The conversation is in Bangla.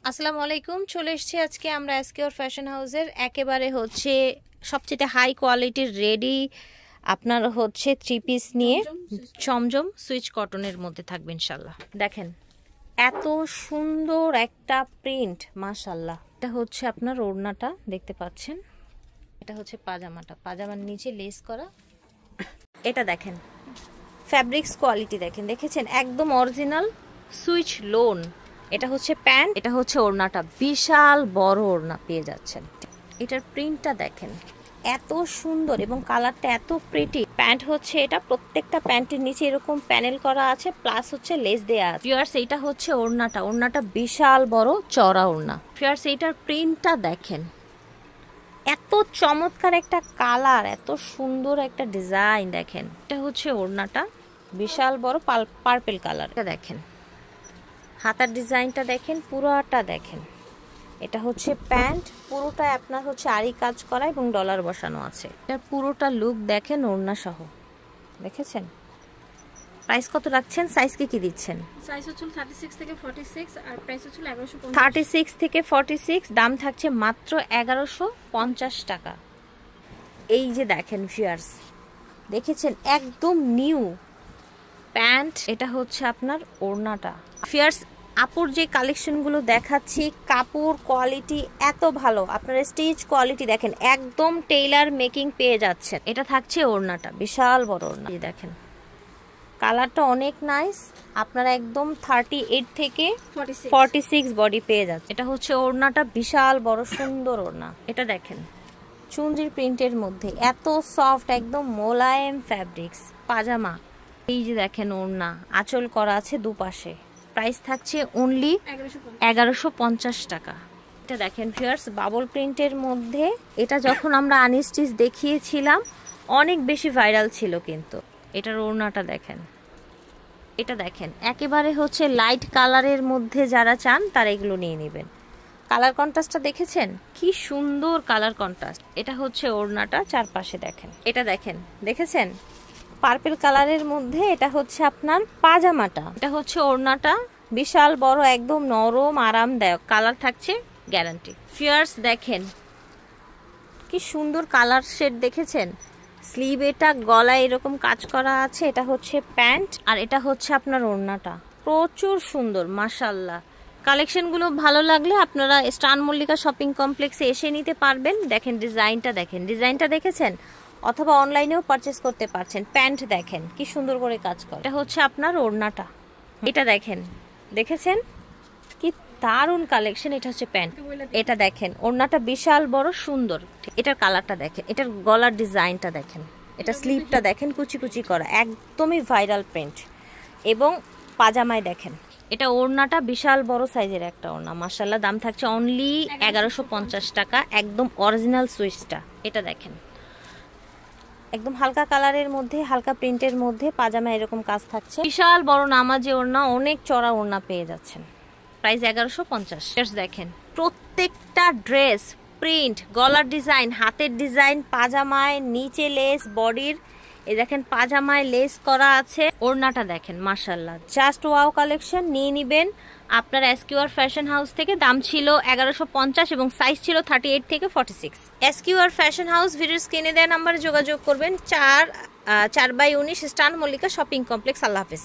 আসসালামু আলাইকুম, চলে এসেছি আজকে আমরা এসকিউর ফ্যাশন হাউসের একেবারে হচ্ছে সবচেয়ে হাই কোয়ালিটির রেডি আপনার হচ্ছে থ্রি পিস নিয়ে চমজম সুইচ কটনের মধ্যে থাকবে ইনশাল্লাহ। দেখেন এত সুন্দর একটা প্রিন্ট, মাশাল্লাহ। এটা হচ্ছে আপনার ওড়নাটা দেখতে পাচ্ছেন, এটা হচ্ছে পাজামাটা, পাজামার নিচে লেস করা। এটা দেখেন ফ্যাব্রিক্স কোয়ালিটি দেখেন, দেখেছেন একদম অরিজিনাল সুইচ লোন। এটা হচ্ছে প্যান্ট, এটা হচ্ছে ওড়নাটা, বিশাল বড় ওড়না পেয়ে যাচ্ছেন। এটার প্রিন্টটা দেখেন এত সুন্দর এবং কালারটা এত প্রিটি। প্যান্ট হচ্ছে এটা, প্রত্যেকটা প্যান্টের নিচে এরকম প্যানেল করা আছে, প্লাস হচ্ছে লেস দেয়া আছে। ফিয়ার্স এইটা হচ্ছে ওড়নাটা, ওড়নাটা বিশাল বড় চওড়া ওড়না। ফিয়ার্স এইটার প্রিন্টটা দেখেন, এত চমৎকার একটা কালার, এত সুন্দর একটা ডিজাইন। দেখেন এটা হচ্ছে ওড়নাটা, বিশাল বড় পার্পল কালার। এটা দেখেন হাতার ডিজাইনটা দেখেন, পুরোটা দেখেন। এটা হচ্ছে প্যান্ট, পুরোটা আপনার হচ্ছে আরি কাজ করা এবং ডলার বসানো আছে। এটার পুরোটা লুক দেখেন ওড়না সহ, দেখেছেন। প্রাইস কত রাখছেন, সাইজ কি দিচ্ছেন? সাইজ হচ্ছে 36 থেকে 46 আর প্রাইস হচ্ছে 1150। 36 থেকে 46, দাম থাকছে মাত্র 1150 টাকা। এই যে দেখেন ভিউয়ার্স, দেখেছেন একদম নিউ প্যান্ট। এটা হচ্ছে আপনার ওড়নাটা। ভিউয়ার্স আপুর যে কালেকশনগুলো দেখাচ্ছি, কাপড় কোয়ালিটি এত ভালো, আপনারা স্টিচ কোয়ালিটি দেখেন একদম টেইলার মেকিং পেয়ে যাচ্ছেন। এটা থাকছে ওড়নাটা, বিশাল বড় ওড়না। দেখেন কালারটা অনেক নাইস, আপনারা একদম 38 থেকে 46 বডি পেয়ে যাচ্ছে। এটা হচ্ছে ওড়নাটা, বিশাল বড় সুন্দর ওড়না। এটা দেখেন চুনরির প্রিন্টের মধ্যে এত সফট, একদম মোলায়েম ফ্যাব্রিক্স পাজামা। এই যে দেখেন ওড়না, আঁচল করা আছে দুপাশে। প্রাইস থাকছে অনলি 1150 টাকা। এটা দেখেন ভিউয়ার্স বাবল প্রিন্টের মধ্যে, এটা যখন আমরা আনস্টিচ দেখিয়েছিলাম অনেক বেশি ভাইরাল ছিল, কিন্তু এটার ওড়নাটা দেখেন। এটা দেখেন একেবারে হচ্ছে লাইট কালারের মধ্যে যারা চান তারা এগুলো নিয়ে নেবেন। কালার কন্ট্রাস্টটা দেখেছেন কি সুন্দর কালার কন্ট্রাস্ট। এটা হচ্ছে ওড়নাটা, চারপাশে দেখেন। এটা দেখেন, দেখেছেন পার্পল কালারের মধ্যে। এটা হচ্ছে আপনার পাজামাটা, এটা হচ্ছে ওড়নাটা, বিশাল বড় একদম নরম আরামদায়ক, কালার থাকছে গ্যারান্টি। ফিয়ার্স দেখেন কি সুন্দর কালার শেড, দেখেছেন স্লিভ, এটা গলায় এরকম কাজ করা আছে। এটা হচ্ছে প্যান্ট আর এটা হচ্ছে আপনার ওড়নাটা, প্রচুর সুন্দর মাশাআল্লাহ। কালেকশনগুলো ভালো লাগলে আপনারা স্টান মল্লিকা শপিং কমপ্লেক্সে এসে নিতে পারবেন। দেখেন ডিজাইনটা দেখেন, ডিজাইনটা দেখেছেন, অথবা অনলাইনেও পারচেস করতে পারছেন। প্যান্ট দেখেন কি সুন্দর করে কাজ করে। এটা হচ্ছে আপনার ওড়নাটা, এটা দেখেন, দেখেছেন কি দারুণ কালেকশন। এটা হচ্ছে প্যান্ট, এটা দেখেন ওড়নাটা বিশাল বড় সুন্দর। এটার কালারটা দেখেন, এটার গলার ডিজাইনটা দেখেন, এটা স্লিভটা দেখেন কুচি কুচি করা, একদমই ভাইরাল প্রিন্ট। এবং পাজামায় দেখেন, এটা ওড়নাটা বিশাল বড় সাইজের একটা ওড়না মাশাআল্লাহ। দাম থাকছে অনলি 1150 টাকা, একদম অরিজিনাল সুইচটা। এটা দেখেন একদম হালকা কালারের মধ্যে, হালকা প্রিন্টের মধ্যে পাজামা এরকম কাজ থাকছে। বিশাল বড় নামাজি ওড়না, অনেক চড়া ওড়না পেয়ে যাচ্ছেন। প্রাইস 1150। দেখেন প্রত্যেকটা ড্রেস প্রিন্ট, গলার ডিজাইন, হাতের ডিজাইন, পাজামায় নিচে লেস, বডির এই দেখেন পাজামায় লেস করা আছে। ওড়নাটা দেখেন মাশাআল্লাহ, জাস্ট ওয়াও কালেকশন। নিয়ে নিবেন আপনার এসকিউআর ফ্যাশন হাউস থেকে। দাম ছিল 1150 এবং সাইজ ছিল 38 থেকে 46। এসকিউআর ফ্যাশন হাউস, ভিডিও স্ক্রিনে দেওয়া নাম্বারে যোগাযোগ করবেন। 4/19 স্টান মল্লিকা শপিং কমপ্লেক্স। আল্লাহ হাফেজ।